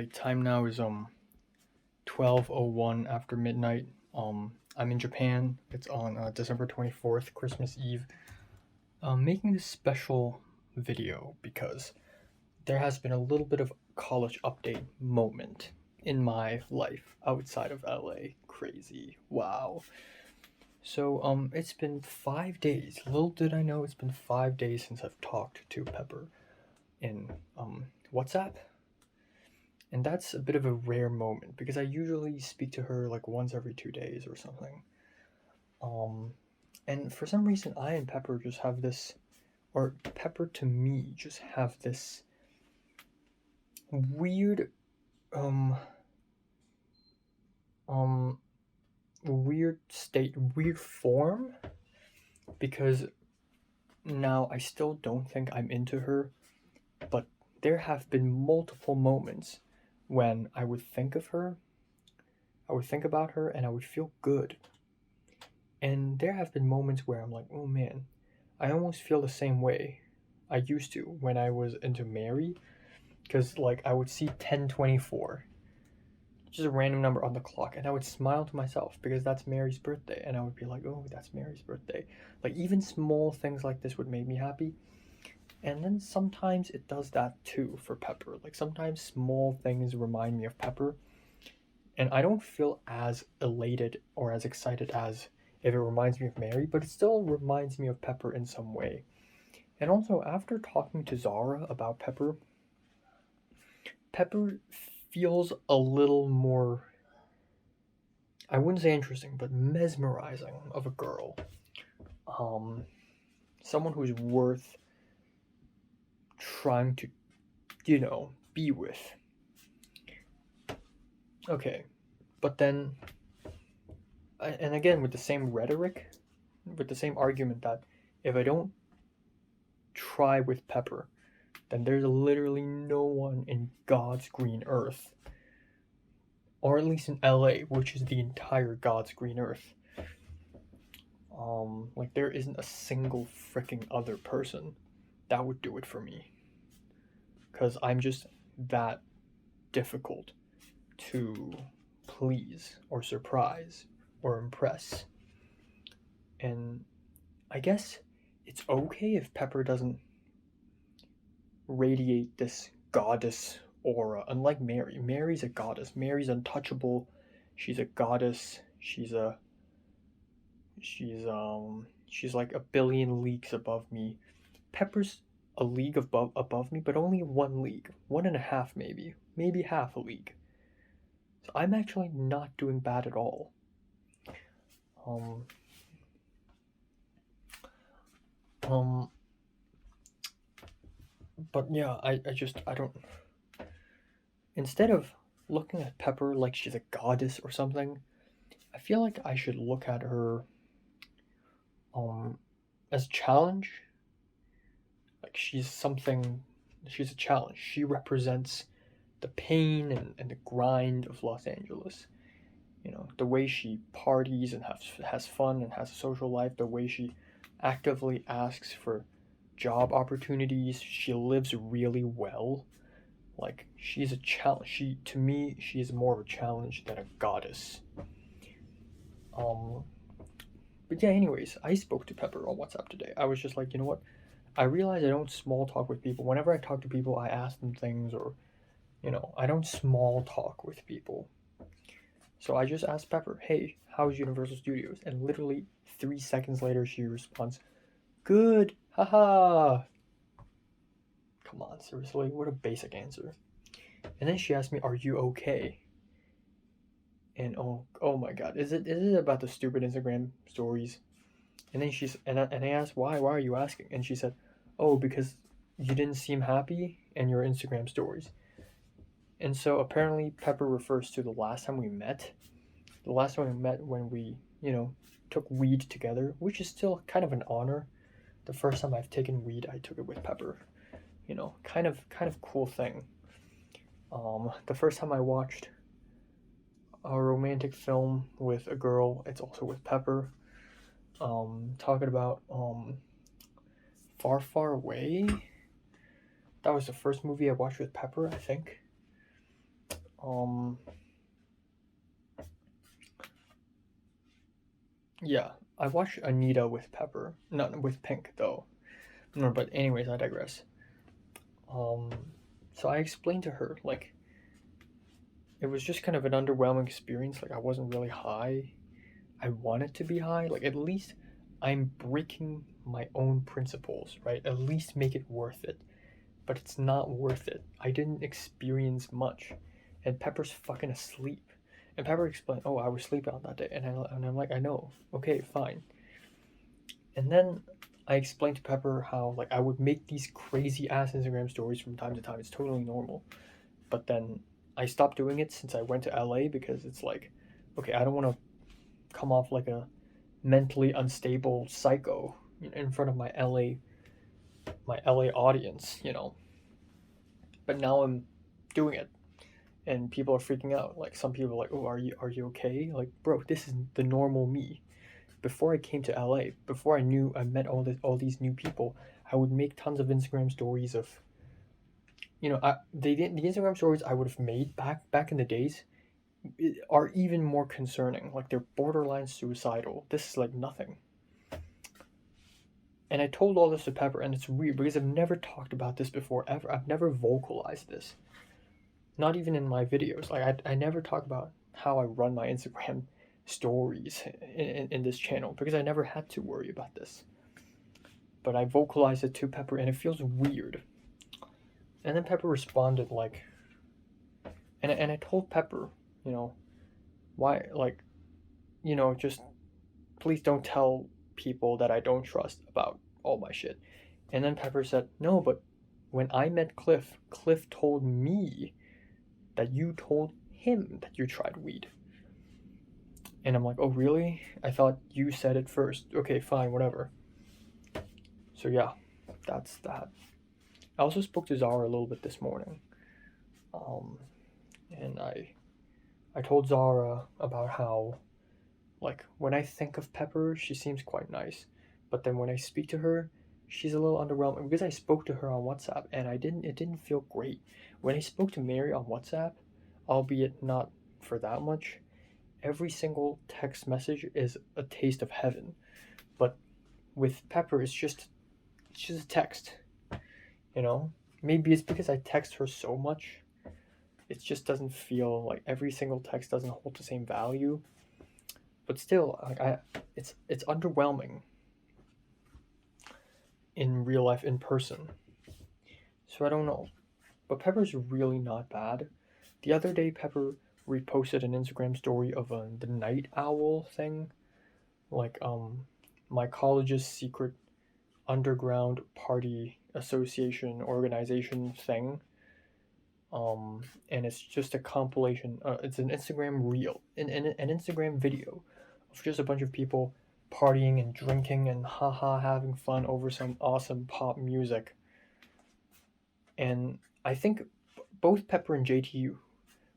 Alright, time now is 12:01 after midnight. I'm in Japan. It's on December 24th, Christmas Eve. I'm making this special video because there has been a little bit of college update moment in my life outside of LA. Crazy. Wow. So it's been 5 days. Little did I know it's been 5 days since I've talked to Pepper in WhatsApp. And that's a bit of a rare moment because I usually speak to her like once every 2 days or something. Um, and for some reason, I and Pepper just have this, or Pepper to me just have this weird, um, um, weird state, weird form. Because now I still don't think I'm into her, but there have been multiple moments when I would think of her, I would think about her, and I would feel good. And there have been moments where I'm like, oh man, I almost feel the same way I used to when I was into Mary. Because, like, I would see 1024, just a random number on the clock, and I would smile to myself because that's Mary's birthday. And I would be like, oh, that's Mary's birthday. Like, even small things like this would make me happy. And then sometimes it does that too for Pepper. Like, sometimes small things remind me of Pepper. And I don't feel as elated or as excited as if it reminds me of Mary, but it still reminds me of Pepper in some way. And also, after talking to Zara about Pepper, Pepper feels a little more, I wouldn't say interesting, but mesmerizing of a girl. Um, Someone who's worth trying to, be with. Okay, but then, and again, with the same rhetoric, with the same argument that if I don't try with Pepper, then there's literally no one in God's green earth, or at least in LA, which is the entire God's green earth. Like, there isn't a single freaking other person that would do it for me. Because I'm just that difficult to please or surprise or impress. And I guess it's okay if Pepper doesn't radiate this goddess aura. Unlike Mary, Mary's a goddess. Mary's untouchable. She's a goddess. She's like a billion leagues above me. Pepper's a league above me, but only one league, one and a half maybe half a league. So I'm actually not doing bad at all. Um, um, but yeah, I don't. Instead of looking at Pepper like she's a goddess or something, I feel like I should look at her as a challenge. Like, she's a challenge. She represents the pain and the grind of Los Angeles. The way she parties and has fun and has a social life, the way she actively asks for job opportunities. She lives really well. Like, she's a challenge. To me, she is more of a challenge than a goddess. Um, but yeah, anyways, I spoke to Pepper on WhatsApp today. I was just like, you know what? I realize I don't small talk with people. Whenever I talk to people, I ask them things, or, I don't small talk with people. So I just asked Pepper, hey, how's Universal Studios? And literally 3 seconds later, she responds, good, haha. Come on, seriously, what a basic answer. And then she asked me, are you okay? And oh my god, is it about the stupid Instagram stories? And then I asked, why are you asking? And she said, oh, because you didn't seem happy in your Instagram stories. And so apparently Pepper refers to the last time we met. The last time we met when we, took weed together, which is still kind of an honor. The first time I've taken weed, I took it with Pepper. Kind of cool thing. The first time I watched a romantic film with a girl, it's also with Pepper. Talking about Far Far Away. That was the first movie I watched with Pepper, I think. Um, yeah, I watched Anita with Pepper, not with Pink though. No, but anyways, I digress. Um, so I explained to her like it was just kind of an underwhelming experience. Like I wasn't really high. I wanted to be high. Like at least I'm breaking my own principles, right? At least make it worth it. But it's not worth it. I didn't experience much, and Pepper's fucking asleep. And Pepper explained, "Oh, I was sleeping on that day," and I'm like, "I know. Okay, fine." And then I explained to Pepper how like I would make these crazy ass Instagram stories from time to time. It's totally normal. But then I stopped doing it since I went to LA because it's like, okay, I don't want to come off like a mentally unstable psycho in front of my LA audience, you know. But now I'm doing it, and people are freaking out. Like some people are like, "Oh, are you okay?" Like, bro, this is the normal me. Before I came to LA, before I met all these new people, I would make tons of Instagram stories of, the Instagram stories I would have made back in the days are even more concerning. Like they're borderline suicidal. This is like nothing. And I told all this to Pepper, and it's weird because I've never talked about this before ever. I've never vocalized this, not even in my videos. Like I never talk about how I run my Instagram stories in this channel because I never had to worry about this. But I vocalized it to Pepper, and it feels weird. And then Pepper responded like, and I told Pepper, you know, why, like, just please don't tell people that I don't trust about all my shit. And then Pepper said, no, but when I met Cliff, Cliff told me that you told him that you tried weed. And I'm like, oh, really? I thought you said it first. Okay, fine, whatever. So, yeah, that's that. I also spoke to Zara a little bit this morning. Um, and I told Zara about how, like, when I think of Pepper, she seems quite nice. But then when I speak to her, she's a little underwhelming because I spoke to her on WhatsApp and it didn't feel great. When I spoke to Mary on WhatsApp, albeit not for that much, every single text message is a taste of heaven. But with Pepper, it's just a text, you know? Maybe it's because I text her so much. It just doesn't feel like every single text doesn't hold the same value. But still, like it's underwhelming in real life in person. So I don't know. But Pepper's really not bad. The other day, Pepper reposted an Instagram story of the night owl thing, like my college's secret underground party association organization thing. And it's just a compilation. It's an Instagram reel, an Instagram video of just a bunch of people partying and drinking and haha having fun over some awesome pop music. And I think both Pepper and JT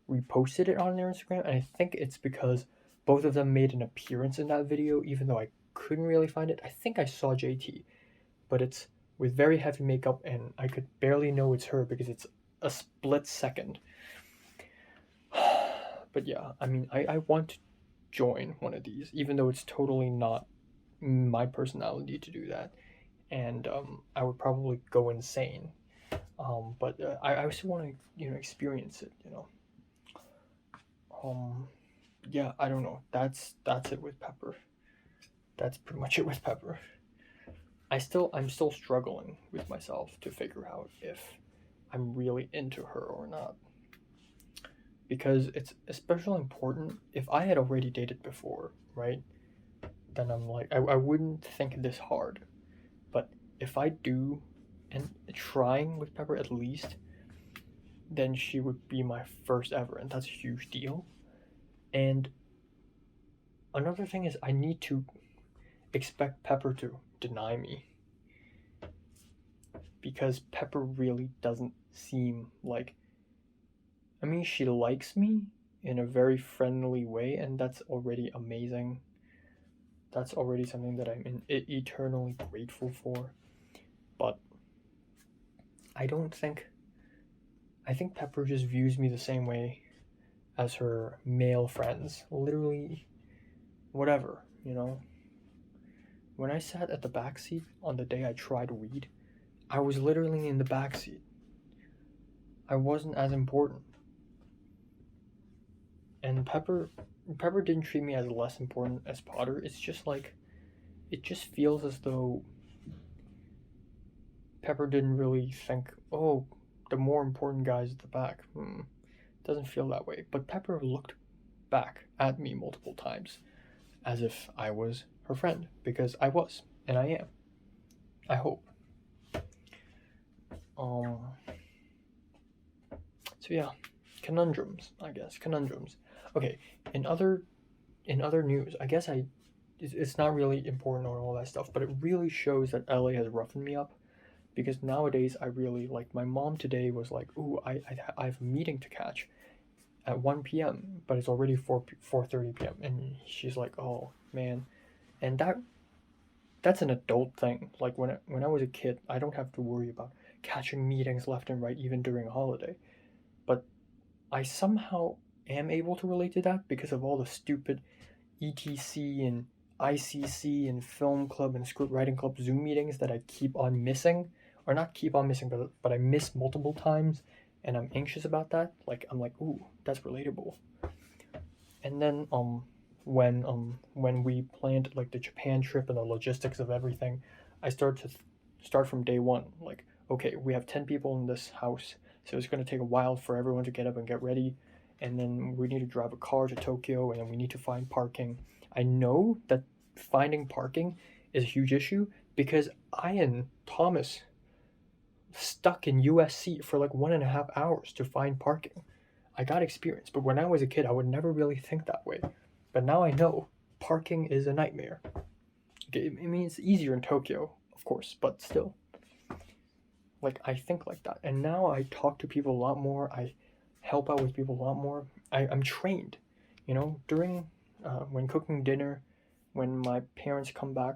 reposted it on their Instagram, and I think it's because both of them made an appearance in that video, even though I couldn't really find it. I think I saw JT, but it's with very heavy makeup, and I could barely know it's her because it's a split second. But yeah, I mean, I want to join one of these, even though it's totally not my personality to do that, and I would probably go insane. But I still want to, experience it. Um, yeah, I don't know. That's it with Pepper. That's pretty much it with Pepper. I'm still struggling with myself to figure out if I'm really into her or not. Because it's especially important if I had already dated before, right? Then I'm like, I wouldn't think this hard. But if I do, and trying with Pepper at least, then she would be my first ever, and that's a huge deal. And another thing is, I need to expect Pepper to deny me because Pepper really doesn't seem like. I mean, she likes me in a very friendly way, and that's already amazing. That's already something that eternally grateful for. But I don't think. I think Pepper just views me the same way as her male friends. Literally, whatever, When I sat at the back seat on the day I tried weed, I was literally in the back seat. I wasn't as important. And Pepper didn't treat me as less important as Potter. It's just like, it just feels as though Pepper didn't really think, oh, the more important guy's at the back. Doesn't feel that way. But Pepper looked back at me multiple times as if I was her friend, because I was, and I am. I hope. So yeah, conundrums, I guess. Conundrums. Okay, in other news, I guess it's not really important or all that stuff, but it really shows that LA has roughened me up, because nowadays I really, like, my mom today was like, ooh, I have a meeting to catch at 1 p.m., but it's already 4:30 p.m. and she's like, oh man. And that's an adult thing. Like, when I was a kid, I don't have to worry about catching meetings left and right, even during a holiday. But I somehow am able to relate to that because of all the stupid ETC and ICC and film club and script writing club Zoom meetings that I keep on missing, or not keep on missing, but I miss multiple times, and I'm anxious about that. Like, I'm like, ooh, that's relatable. And then when we planned like the Japan trip and the logistics of everything, I start from day one. Like, okay, we have 10 people in this house, so it's going to take a while for everyone to get up and get ready, and then we need to drive a car to Tokyo, and then we need to find parking. I know that finding parking is a huge issue because I and Thomas stuck in USC for like 1.5 hours to find parking. I got experience, but when I was a kid, I would never really think that way. But now I know parking is a nightmare. Okay, I mean, it's easier in Tokyo, of course, but still. Like, I think like that. And now I talk to people a lot more. I help out with people a lot more. I'm trained, during when cooking dinner, when my parents come back,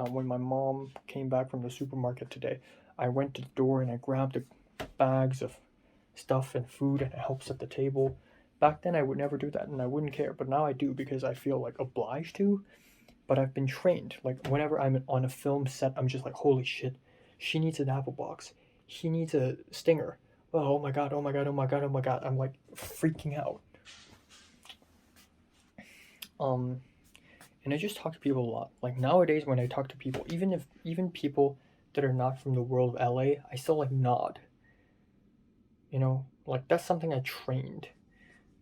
when my mom came back from the supermarket today, I went to the door and I grabbed the bags of stuff and food and it helps at the table. Back then I would never do that and I wouldn't care, but now I do because I feel like obliged to. But I've been trained. Like, whenever I'm on a film set, I'm just like, holy shit, she needs an apple box. He needs a stinger. Oh my god, oh my god, oh my god, oh my god. I'm like freaking out. And I just talk to people a lot. Like, nowadays when I talk to people, even people that are not from the world of LA, I still like nod. Like, that's something I trained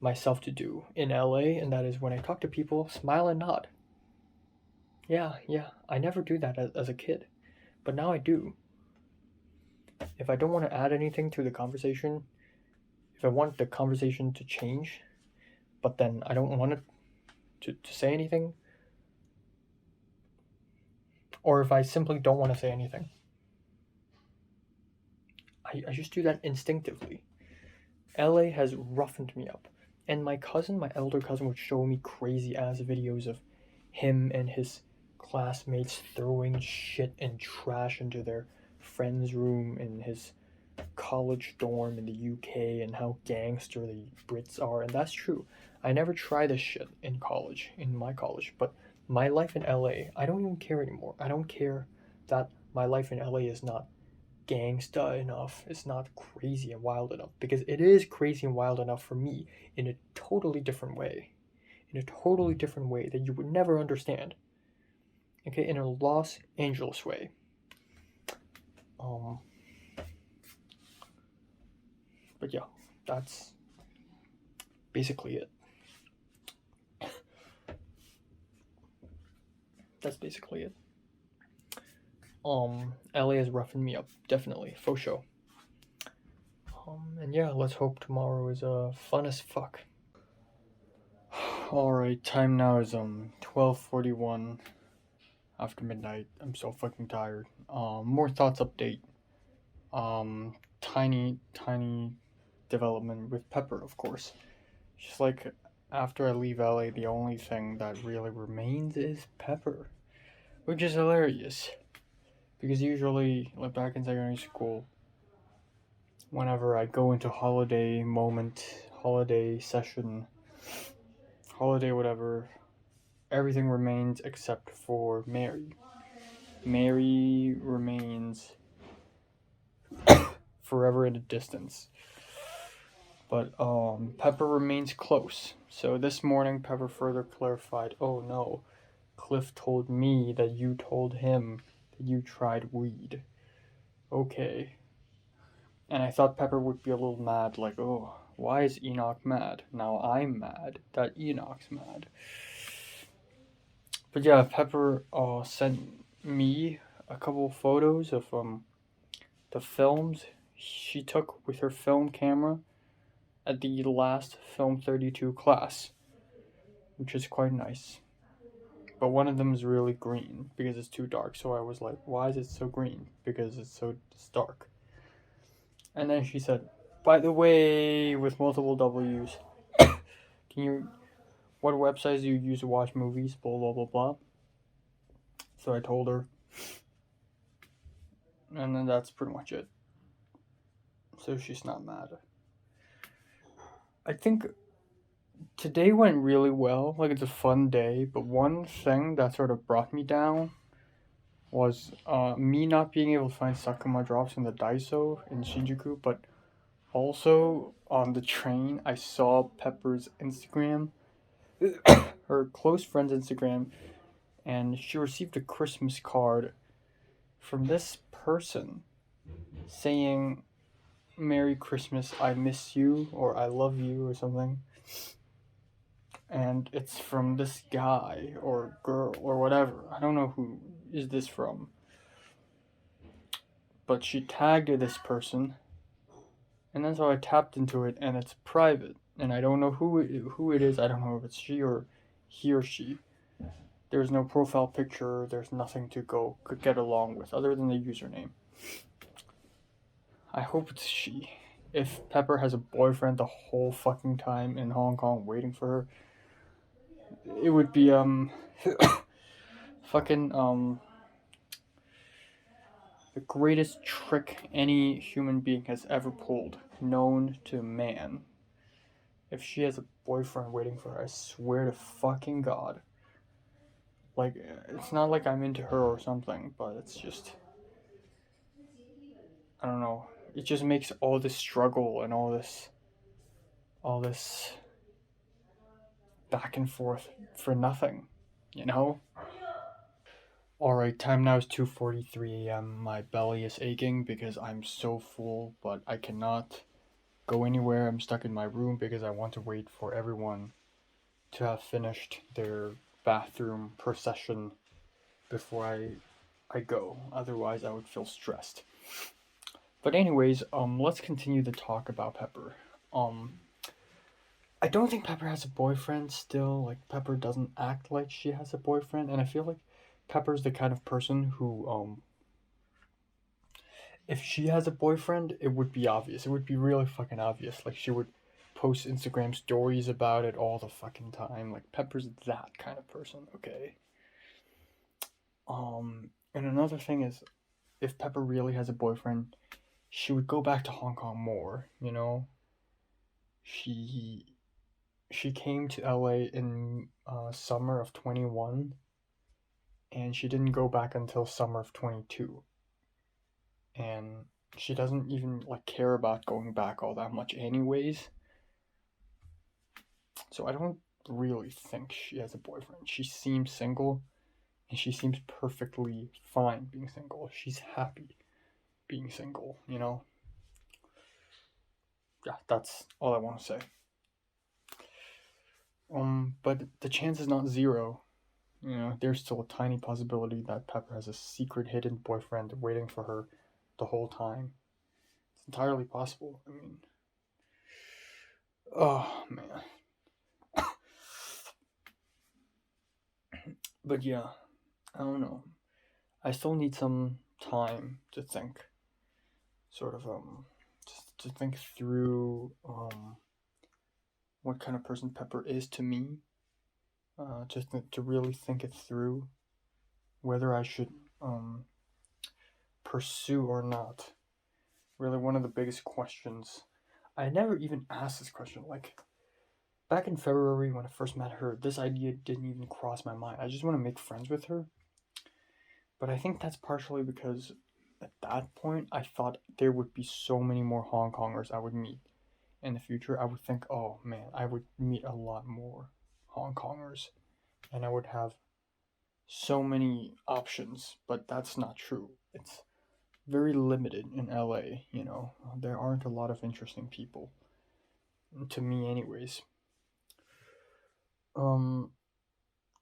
myself to do in LA, and that is when I talk to people, smile and nod. Yeah, I never do that as a kid, but now I do. If I don't want to add anything to the conversation, if I want the conversation to change, but then I don't want it to say anything, or if I simply don't want to say anything, I just do that instinctively. LA has roughened me up. And my elder cousin, would show me crazy ass videos of him and his classmates throwing shit and trash into their friend's room in his college dorm in the UK, and how gangster the Brits are. And that's true. I never tried this shit in my college, but my life in LA, I don't even care anymore. I don't care that my life in LA is not gangsta enough. It's not crazy and wild enough, because it is crazy and wild enough for me in a totally different way. In a totally different way that you would never understand. Okay, in a Los Angeles way. But yeah, that's basically it. LA has roughened me up, definitely, for sure. And yeah, let's hope tomorrow is fun as fuck. Alright, time now is 12:41 after midnight. I'm so fucking tired. More thoughts update. Tiny development with Pepper, of course. Just like, after I leave LA, the only thing that really remains is Pepper, which is hilarious. Because usually, like back in secondary school, whenever I go into holiday session, holiday, whatever. Everything remains except for Mary. Mary remains forever in a distance. But Pepper remains close. So this morning, Pepper further clarified, "Oh no, Cliff told me that you told him that you tried weed." Okay. And I thought Pepper would be a little mad, like, "Oh, why is Enoch mad? Now I'm mad that Enoch's mad." But yeah, Pepper sent me a couple photos of the films she took with her film camera at the last Film 32 class, which is quite nice. But one of them is really green because it's too dark. So I was like, why is it so green? Because it's dark. And then she said, by the way, with multiple W's, what websites do you use to watch movies? Blah, blah, blah, blah. So I told her. And then that's pretty much it. So she's not mad. I think today went really well. Like, it's a fun day. But one thing that sort of brought me down was me not being able to find Sakuma drops in the Daiso in Shinjuku, but also on the train I saw Pepper's Instagram, her close friend's Instagram, and she received a Christmas card from this person saying, "Merry Christmas, I miss you," or "I love you," or something. And it's from this guy or girl or whatever. I don't know who is this from. But she tagged this person, and then so I tapped into it, and it's private, and I don't know who it is. I don't know if it's she or he or she. There's no profile picture. There's nothing to get along with other than the username. I hope it's she. If Pepper has a boyfriend the whole fucking time in Hong Kong waiting for her, it would be fucking the greatest trick any human being has ever pulled, known to man. If she has a boyfriend waiting for her, I swear to fucking God. Like, it's not like I'm into her or something, but it's just, I don't know. It just makes all this struggle and all this back and forth for nothing, you know? Alright, time now is 2:43 a.m. My belly is aching because I'm so full, but I cannot go anywhere. I'm stuck in my room because I want to wait for everyone to have finished their bathroom procession before I go. Otherwise, I would feel stressed. But anyways, let's continue the talk about Pepper. I don't think Pepper has a boyfriend still. Like, Pepper doesn't act like she has a boyfriend, and I feel like Pepper's the kind of person who, if she has a boyfriend, it would be obvious. It would be really fucking obvious. Like, she would post Instagram stories about it all the fucking time. Like, Pepper's that kind of person, okay? And another thing is, if Pepper really has a boyfriend, she would go back to Hong Kong more, you know? She came to LA in summer of 21, and she didn't go back until summer of 22. And she doesn't even like care about going back all that much anyways. So I don't really think she has a boyfriend. She seems single, and she seems perfectly fine being single. She's happy being single, you know? Yeah, that's all I want to say. But the chance is not zero. You know, there's still a tiny possibility that Pepper has a secret hidden boyfriend waiting for her the whole time. It's entirely possible. I mean, oh man. But yeah, I don't know. I still need some time to think. Sort of just to think through what kind of person Pepper is to me. Just to really think it through, whether I should pursue or not. Really, one of the biggest questions. I never even asked this question. Like, back in February when I first met her, this idea didn't even cross my mind. I just want to make friends with her. But I think that's partially because at that point I thought there would be so many more Hong Kongers I would meet in the future. I would think, oh man, I would meet a lot more Hong Kongers and I would have so many options, but that's not true. It's very limited in LA, you know. There aren't a lot of interesting people to me anyways. Um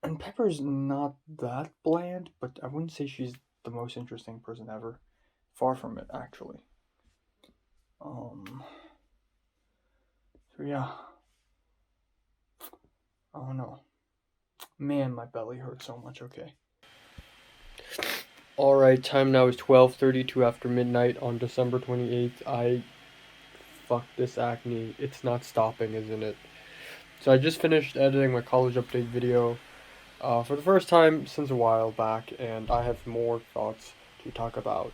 and Pepper's not that bland, but I wouldn't say she's the most interesting person ever. Far from it actually. Um so yeah, I don't know. Man, my belly hurts so much, okay. Alright, time now is 12:32 after midnight on December 28th. Fuck this acne. It's not stopping, isn't it? So I just finished editing my college update video for the first time since a while back, and I have more thoughts to talk about.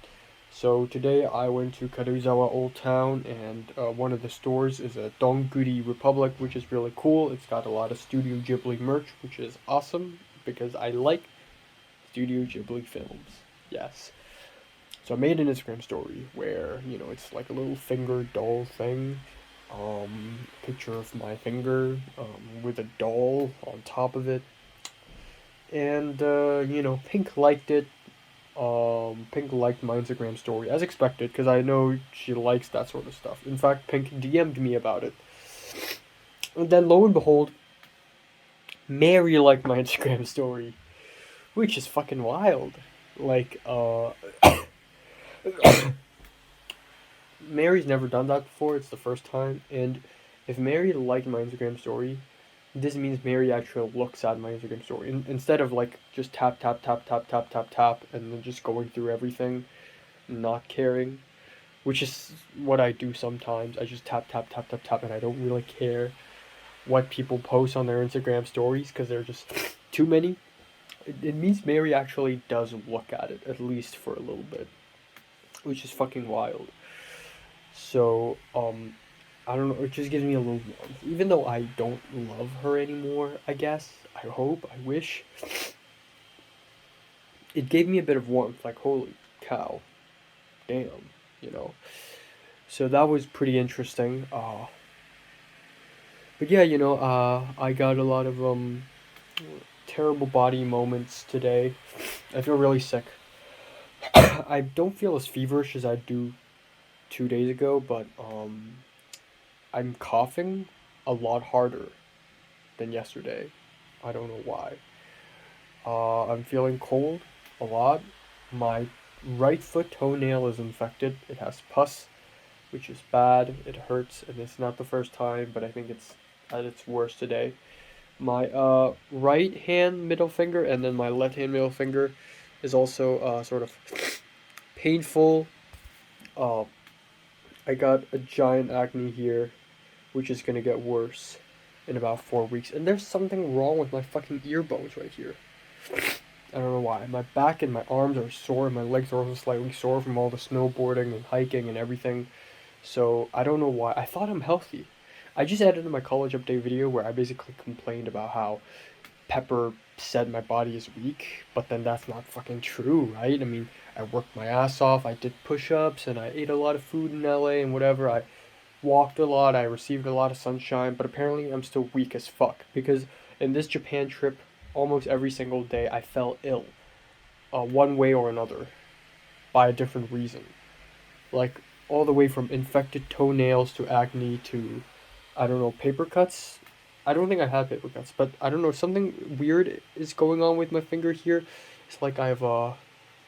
So today I went to Karuizawa Old Town, and one of the stores is a Donguri Republic, which is really cool. It's got a lot of Studio Ghibli merch, which is awesome because I like Studio Ghibli films. Yes. So I made an Instagram story where, you know, it's like a little finger doll thing. Picture of my finger with a doll on top of it. And, you know, Pink liked it. Pink liked my Instagram story, as expected, because I know she likes that sort of stuff. In fact, Pink DM'd me about it. And then, lo and behold, Mary liked my Instagram story, which is fucking wild. Like, Mary's never done that before. It's the first time. And if Mary liked my Instagram story, this means Mary actually looks at my Instagram story instead of like just tap tap tap tap tap tap tap and then just going through everything, not caring, which is what I do sometimes. I just tap tap tap tap tap and I don't really care what people post on their Instagram stories because they're just too many. It means Mary actually does look at it at least for a little bit, which is fucking wild. So, I don't know, it just gives me a little warmth. Even though I don't love her anymore, I guess, I hope, I wish, it gave me a bit of warmth, like, holy cow, damn, you know. So that was pretty interesting. But yeah, you know, I got a lot of, terrible body moments today. I feel really sick. I don't feel as feverish as I do 2 days ago, but, I'm coughing a lot harder than yesterday. I don't know why. I'm feeling cold a lot. My right foot toenail is infected. It has pus, which is bad. It hurts, and it's not the first time, but I think it's at its worst today. My right hand middle finger and then my left hand middle finger is also sort of painful. Uh, I got a giant acne here, which is gonna get worse in about 4 weeks. And there's something wrong with my fucking ear bones right here. I don't know why. My back and my arms are sore, and my legs are also slightly sore from all the snowboarding and hiking and everything. So I don't know why. I thought I'm healthy. I just edited my college update video where I basically complained about how Pepper said my body is weak, but then that's not fucking true, right? I mean, I worked my ass off, I did push ups, and I ate a lot of food in LA and whatever. I walked a lot, I received a lot of sunshine, but apparently I'm still weak as fuck because in this Japan trip, almost every single day I fell ill, one way or another, by a different reason. Like, all the way from infected toenails to acne to, I don't know, paper cuts. I don't think I had paper cuts, but I don't know, something weird is going on with my finger here. It's like I have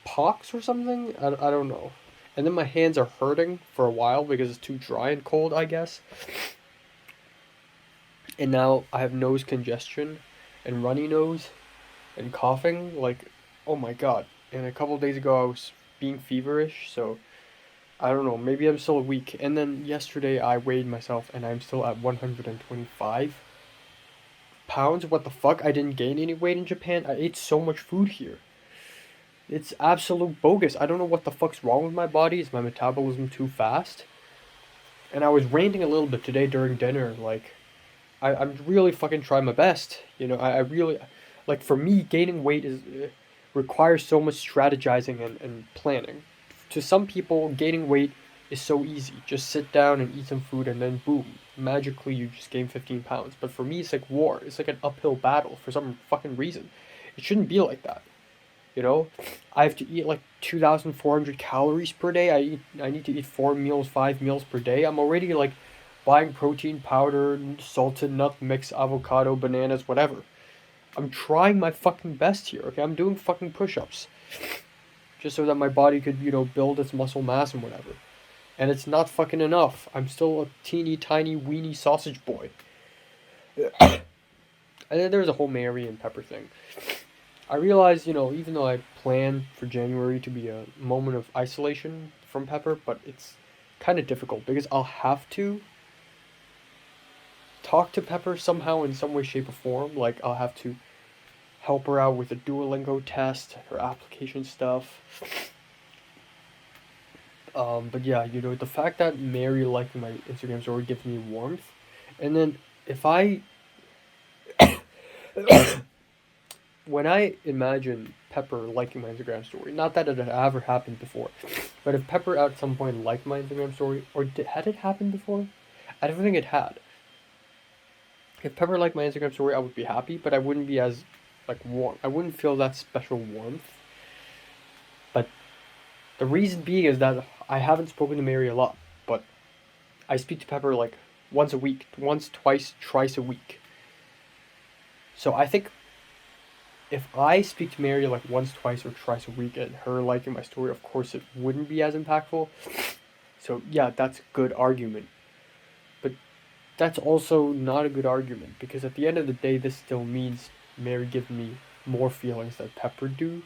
pox or something. I don't know. And then my hands are hurting for a while because it's too dry and cold, I guess. And now I have nose congestion and runny nose and coughing. Like, oh my god. And a couple days ago I was being feverish, so I don't know. Maybe I'm still weak. And then yesterday I weighed myself and I'm still at 125 pounds. What the fuck? I didn't gain any weight in Japan. I ate so much food here. It's absolute bogus. I don't know what the fuck's wrong with my body. Is my metabolism too fast? And I was ranting a little bit today during dinner. Like, I'm really fucking trying my best. I really, like, for me, gaining weight requires so much strategizing and planning. To some people, gaining weight is so easy. Just sit down and eat some food, and then boom, magically you just gain 15 pounds. But for me, it's like war. It's like an uphill battle for some fucking reason. It shouldn't be like that. You know, I have to eat like 2,400 calories per day. I need to eat 4 meals, 5 meals per day. I'm already like buying protein powder, salted nut mix, avocado, bananas, whatever. I'm trying my fucking best here. Okay, I'm doing fucking push-ups just so that my body could, build its muscle mass and whatever. And it's not fucking enough. I'm still a teeny tiny weeny sausage boy. And then there's a whole Mary and Pepper thing. I realize, even though I plan for January to be a moment of isolation from Pepper, but it's kind of difficult because I'll have to talk to Pepper somehow in some way, shape, or form. Like, I'll have to help her out with the Duolingo test, her application stuff. But yeah, the fact that Mary liking my Instagram story gives me warmth. And then if I when I imagine Pepper liking my Instagram story, not that it had ever happened before, but if Pepper at some point liked my Instagram story, or had it happened before? I don't think it had. If Pepper liked my Instagram story, I would be happy, but I wouldn't be as like warm. I wouldn't feel that special warmth. But the reason being is that I haven't spoken to Mary a lot, but I speak to Pepper like once a week, once, twice, thrice a week. So I think if I speak to Mary like once, twice, or thrice a week and her liking my story, of course it wouldn't be as impactful. So yeah, that's a good argument. But that's also not a good argument because at the end of the day, this still means Mary gives me more feelings than Pepper do.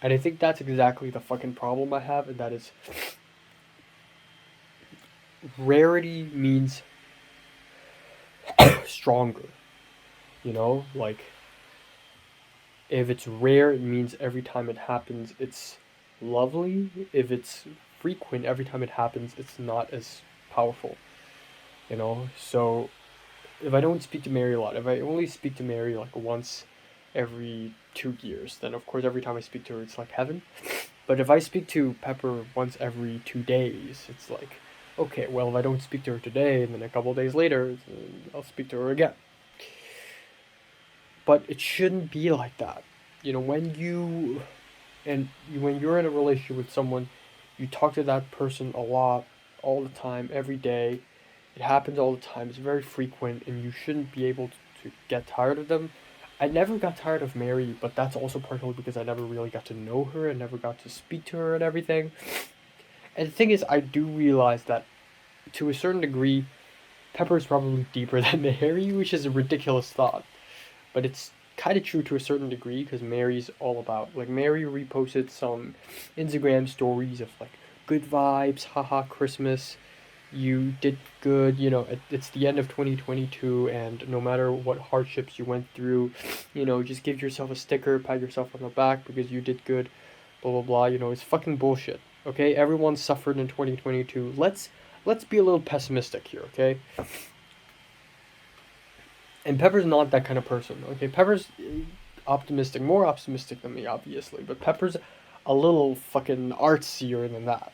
And I think that's exactly the fucking problem I have, and that is rarity means stronger. Like if it's rare, it means every time it happens, it's lovely. If it's frequent, every time it happens, it's not as powerful. So if I don't speak to Mary a lot, if I only speak to Mary like once every 2 years, then of course every time I speak to her, it's like heaven. But if I speak to Pepper once every 2 days, it's like, okay, well, if I don't speak to her today, and then a couple days later, I'll speak to her again. But it shouldn't be like that. When you're in a relationship with someone, you talk to that person a lot, all the time, every day. It happens all the time. It's very frequent, and you shouldn't be able to get tired of them. I never got tired of Mary, but that's also partly because I never really got to know her and never got to speak to her and everything. And the thing is, I do realize that to a certain degree, Pepper is probably deeper than Mary, which is a ridiculous thought. But it's kind of true to a certain degree because Mary's all about, like, Mary reposted some Instagram stories of like good vibes, haha, Christmas, you did good, it's the end of 2022, and no matter what hardships you went through, just give yourself a sticker, pat yourself on the back because you did good, blah blah blah. It's fucking bullshit. Okay, everyone suffered in 2022. Let's be a little pessimistic here, okay? And Pepper's not that kind of person. Okay, Pepper's optimistic, more optimistic than me, obviously, but Pepper's a little fucking artsier than that.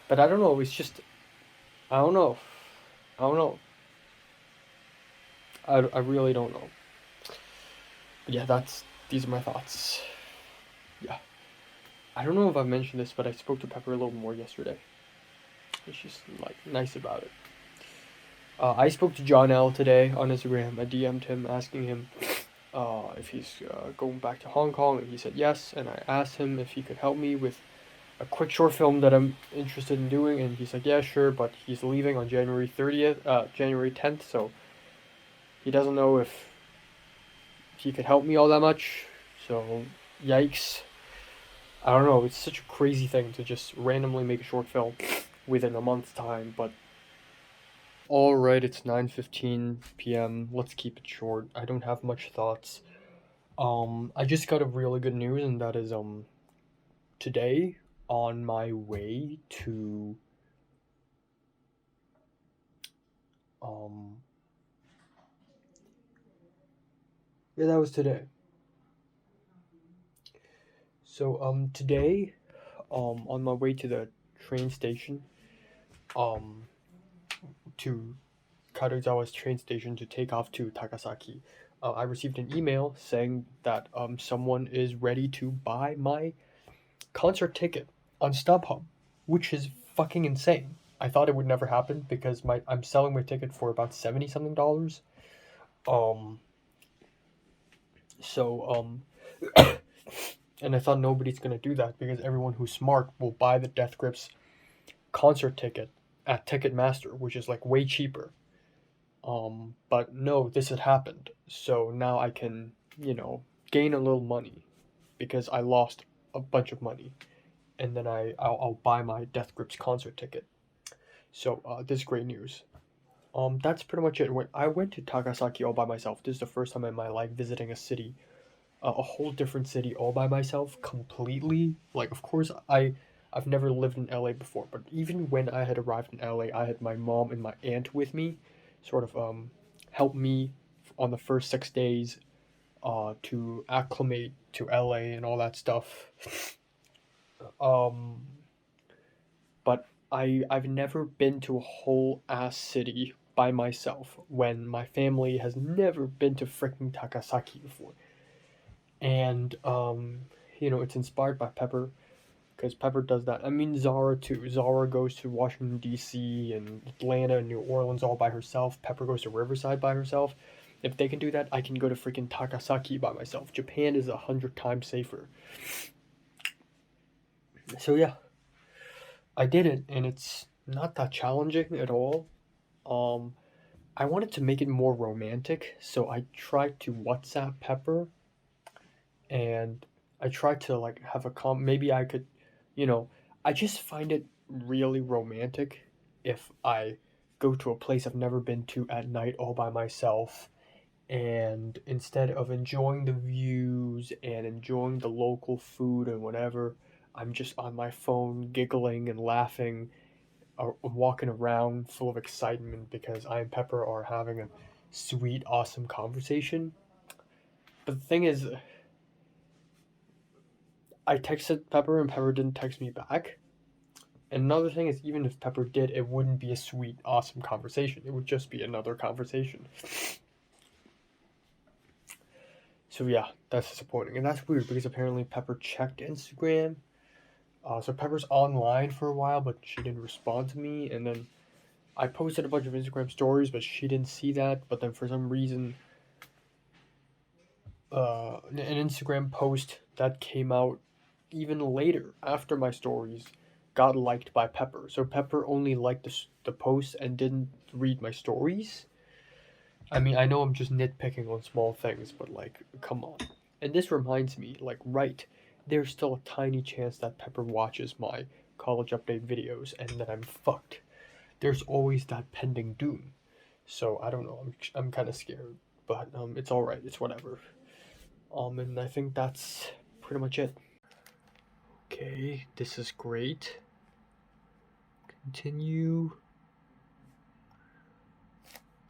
But I don't know. It's just I don't know. I don't know. I really don't know. But yeah, these are my thoughts. Yeah. I don't know if I've mentioned this, but I spoke to Pepper a little more yesterday. She's like nice about it. I spoke to John L today on Instagram. I DM'd him asking him if he's going back to Hong Kong, and he said yes. And I asked him if he could help me with a quick short film that I'm interested in doing, and he said yeah, sure, but he's leaving on January 30th, January 10th, so he doesn't know if he could help me all that much. So yikes. I don't know. It's such a crazy thing to just randomly make a short film within a month's time, but all right, it's 9:15 p.m. Let's keep it short. I don't have much thoughts. I just got a really good news, and that is today on my way to Um, yeah, that was today. So today, on my way to the train station, um, to Karuizawa's train station to take off to Takasaki, I received an email saying that someone is ready to buy my concert ticket on StubHub, which is fucking insane. I thought it would never happen because I'm selling my ticket for about 70 something dollars. Um, so and I thought nobody's gonna do that because everyone who's smart will buy the Death Grips concert ticket at Ticketmaster, which is like way cheaper. But no, this had happened. So now I can, gain a little money because I lost a bunch of money, and then I'll buy my Death Grips concert ticket. So this is great news. That's pretty much it. When I went to Takasaki all by myself, this is the first time in my life visiting a city, a whole different city all by myself, completely. Like, of course, I've never lived in LA before, but even when I had arrived in LA, I had my mom and my aunt with me, sort of help me on the first 6 days, to acclimate to LA and all that stuff. Um, but I've never been to a whole ass city by myself when my family has never been to freaking Takasaki before. And it's inspired by Pepper because Pepper does that. I mean, Zara too. Zara goes to Washington D.C. and Atlanta and New Orleans all by herself. Pepper goes to Riverside by herself. If they can do that, I can go to freaking Takasaki by myself. Japan is 100 times safer. So yeah, I did it, and it's not that challenging at all. Um, I wanted to make it more romantic, so I tried to WhatsApp Pepper, and I tried to like have a maybe I could, you know, I just find it really romantic if I go to a place I've never been to at night all by myself, and instead of enjoying the views and enjoying the local food and whatever, I'm just on my phone giggling and laughing, or walking around full of excitement because I and Pepper are having a sweet, awesome conversation. But the thing is, I texted Pepper and Pepper didn't text me back. And another thing is, even if Pepper did, it wouldn't be a sweet, awesome conversation. It would just be another conversation. So yeah, that's disappointing. And that's weird because apparently Pepper checked Instagram. So Pepper's online for a while, but she didn't respond to me. And then I posted a bunch of Instagram stories, but she didn't see that. But then for some reason, an Instagram post that came out even later after my stories got liked by Pepper. So Pepper only liked the post and didn't read my stories. I mean, I know I'm just nitpicking on small things, but like, come on. And this reminds me, like, right, there's still a tiny chance that Pepper watches my college update videos and that I'm fucked. There's always that pending doom. So I don't know. I'm kind of scared, but it's all right. It's whatever. And I think that's pretty much it. Okay, this is great. Continue.